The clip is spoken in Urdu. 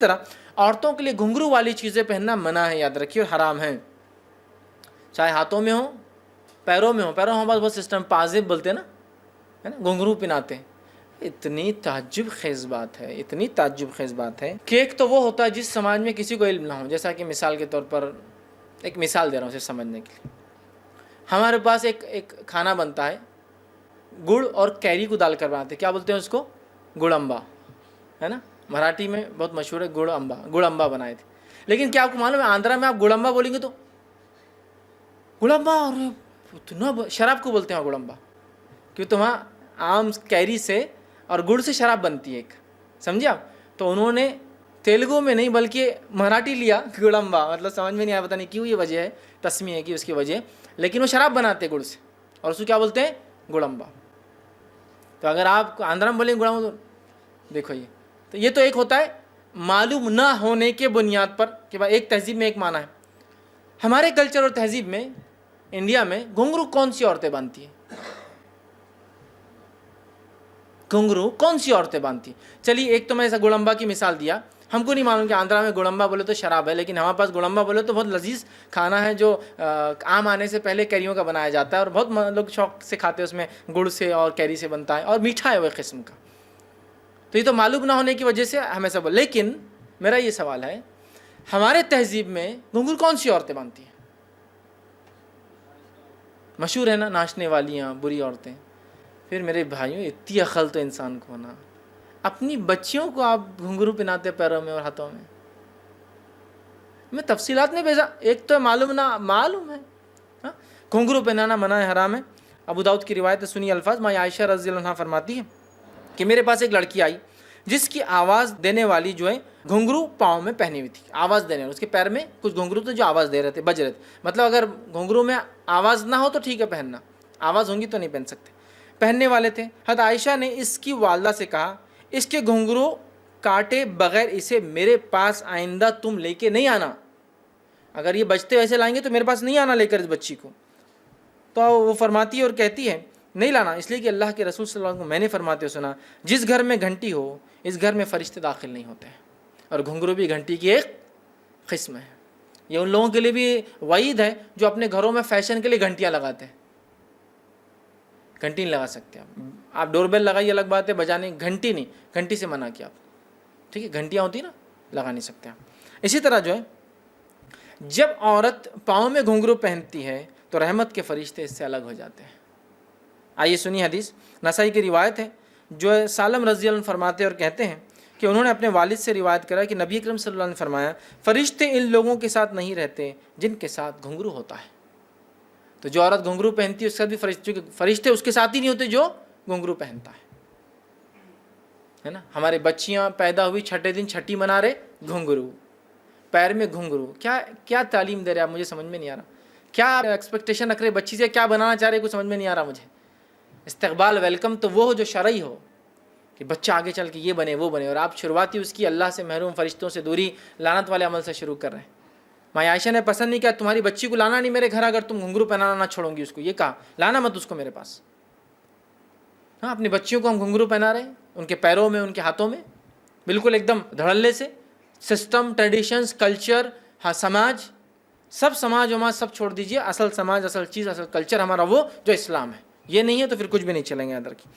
طرح عورتوں کے لیے گھنگرو والی چیزیں پہننا منع ہے، یاد رکھیے، اور حرام ہے، چاہے ہاتھوں میں ہو، پیروں میں ہو۔ پیروں میں ہمارے بہت سسٹم پازیب بولتے ہیں نا، ہے نا، گھنگرو پہناتے ہیں۔ اتنی تعجب خیز بات ہے، اتنی تعجب خیز بات ہے کہ ایک تو وہ ہوتا ہے جس سماج میں کسی کو علم نہ ہو، جیسا کہ مثال کے طور پر ایک مثال دے رہا ہوں اسے سمجھنے کے لیے۔ ہمارے پاس ایک کھانا بنتا ہے، گڑ اور کیری کو ڈال کر بناتے ہیں، کیا بولتے ہیں اس کو؟ گڑ امبا، ہے نا، مراٹھی میں بہت مشہور ہے گڑ امبا بنائے تھے۔ لیکن کیا آپ کو معلوم ہے آندھرا میں آپ گڑ امبا بولیں گے تو گڑ امبا، اور اتنا شراب کو بولتے ہیں گڑ امبا، کیونکہ تو وہاں آم کیری سے اور گڑ سے شراب بنتی ہے ایک، سمجھے آپ؟ تو انہوں نے تیلگو میں نہیں بلکہ مراٹھی لیا گڑ امبا، مطلب سمجھ میں نہیں آیا، پتہ نہیں کیوں یہ وجہ ہے، تسمیہ کی اس کی وجہ، لیکن وہ شراب بناتے گڑ سے، اور اس کو کیا بولتے ہیں؟ گڑ امبا۔ تو اگر آپ آندھرا میں بولیں گڑ امبا تو دیکھو یہ تو ایک ہوتا ہے معلوم نہ ہونے کے بنیاد پر کہ بھائی ایک تہذیب میں ایک معنی ہے۔ ہمارے کلچر اور تہذیب میں انڈیا میں گھنگرو کون سی عورتیں باندھتی ہیں؟ گھنگرو کون سی عورتیں باندھتی ہیں؟ چلیے ایک تو میں ایسا گڑمبا کی مثال دیا، ہم کو نہیں معلوم کہ آندھرا میں گڑمبا بولے تو شراب ہے، لیکن ہمارے پاس گڑمبا بولے تو بہت لذیذ کھانا ہے جو آم آنے سے پہلے کیریوں کا بنایا جاتا ہے، اور بہت لوگ شوق سے کھاتے ہیں، اس میں گڑ سے اور کیری سے بنتا ہے، اور میٹھا ہے وہ قسم کا۔ تو یہ تو معلوم نہ ہونے کی وجہ سے ہمیں سب، لیکن میرا یہ سوال ہے ہمارے تہذیب میں گھنگرو کون سی عورتیں باندھتی ہیں؟ مشہور ہے نا، ناچنے والیاں، بری عورتیں۔ پھر میرے بھائیوں اتنی عقل تو انسان کو ہونا، اپنی بچیوں کو آپ گھنگرو پہناتے پیروں میں اور ہاتھوں میں۔ میں تفصیلات میں بھیجا، ایک تو معلوم نہ معلوم ہے، گھنگرو پہنانا منع ہے، حرام ہے۔ ابو داؤد کی روایت ہے، سنی الفاظ، ماں عائشہ رضی اللہ عنہا فرماتی ہے کہ میرے پاس ایک لڑکی آئی جس کی آواز دینے والی جو ہے گھنگرو پاؤں میں پہنی ہوئی تھی، آواز دینے والی، اس کے پیر میں کچھ گھنگرو تھے جو آواز دے رہے تھے، بج رہے تھے۔ مطلب اگر گھنگرو میں آواز نہ ہو تو ٹھیک ہے پہننا، آواز ہوں گی تو نہیں پہن سکتے، پہننے والے تھے۔ حضرت عائشہ نے اس کی والدہ سے کہا اس کے گھنگرو کاٹے بغیر اسے میرے پاس آئندہ تم لے کے نہیں آنا، اگر یہ بچتے ویسے لائیں گے تو میرے پاس نہیں آنا لے کر اس بچی کو۔ تو وہ فرماتی ہے اور کہتی ہے نہیں لانا، اس لیے کہ اللہ کے رسول صلی اللہ علیہ وسلم کو میں نے فرماتے سنا جس گھر میں گھنٹی ہو اس گھر میں فرشتے داخل نہیں ہوتے ہیں، اور گھنگرو بھی گھنٹی کی ایک قسم ہے۔ یہ ان لوگوں کے لیے بھی وعید ہے جو اپنے گھروں میں فیشن کے لیے گھنٹیاں لگاتے ہیں۔ گھنٹی نہیں لگا سکتے آپ ڈور بیل لگائیے الگ بات ہے، بجانے گھنٹی نہیں، گھنٹی سے منع کیا آپ، ٹھیک ہے، گھنٹیاں ہوتی نا، لگا نہیں سکتے آپ۔ اسی طرح جو ہے جب عورت پاؤں میں گھنگرو پہنتی ہے تو رحمت کے فرشتے اس سے الگ ہو جاتے ہیں۔ آئیے سنی حدیث، نسائی کی روایت ہے، جو سالم رضی اللہ عنہ فرماتے اور کہتے ہیں کہ انہوں نے اپنے والد سے روایت کرا کہ نبی اکرم صلی اللہ علیہ وسلم نے فرمایا فرشتے ان لوگوں کے ساتھ نہیں رہتے جن کے ساتھ گھنگرو ہوتا ہے۔ تو جو عورت گھنگرو پہنتی ہے اس کے ساتھ بھی فرشتے اس کے ساتھ ہی نہیں ہوتے جو گھنگرو پہنتا ہے نا۔ ہمارے بچیاں پیدا ہوئی چھٹے دن چھٹی منا رہے، گھنگرو، پیر میں گھنگرو، کیا تعلیم دے رہے آپ، مجھے سمجھ میں نہیں آ رہا، کیا ایکسپیکٹیشن رکھ رہے بچی سے، کیا بنانا چاہ رہے کچھ سمجھ میں نہیں آ رہا مجھے۔ استقبال ویلکم تو وہ ہو جو شرعی ہو کہ بچہ آگے چل کے یہ بنے وہ بنے، اور آپ شروعاتی اس کی اللہ سے محروم، فرشتوں سے دوری، لعنت والے عمل سے شروع کر رہے ہیں۔ ماں عائشہ نے پسند نہیں کیا تمہاری بچی کو لانا نہیں میرے گھر اگر تم گھنگرو پہنانا نہ چھوڑوں گی اس کو، یہ کہا لانا مت اس کو میرے پاس۔ ہاں، اپنی بچیوں کو ہم گھنگرو پہنا رہے ہیں، ان کے پیروں میں، ان کے ہاتھوں میں، بالکل ایک دم دھڑلے سے۔ سسٹم، ٹریڈیشنز، کلچر، ہاں سماج، سب سماج وماج سب چھوڑ دیجئے، اصل سماج، اصل چیز، اصل کلچر ہمارا وہ جو اسلام ہے، یہ نہیں ہے تو پھر کچھ بھی نہیں چلیں گے ادھر کی۔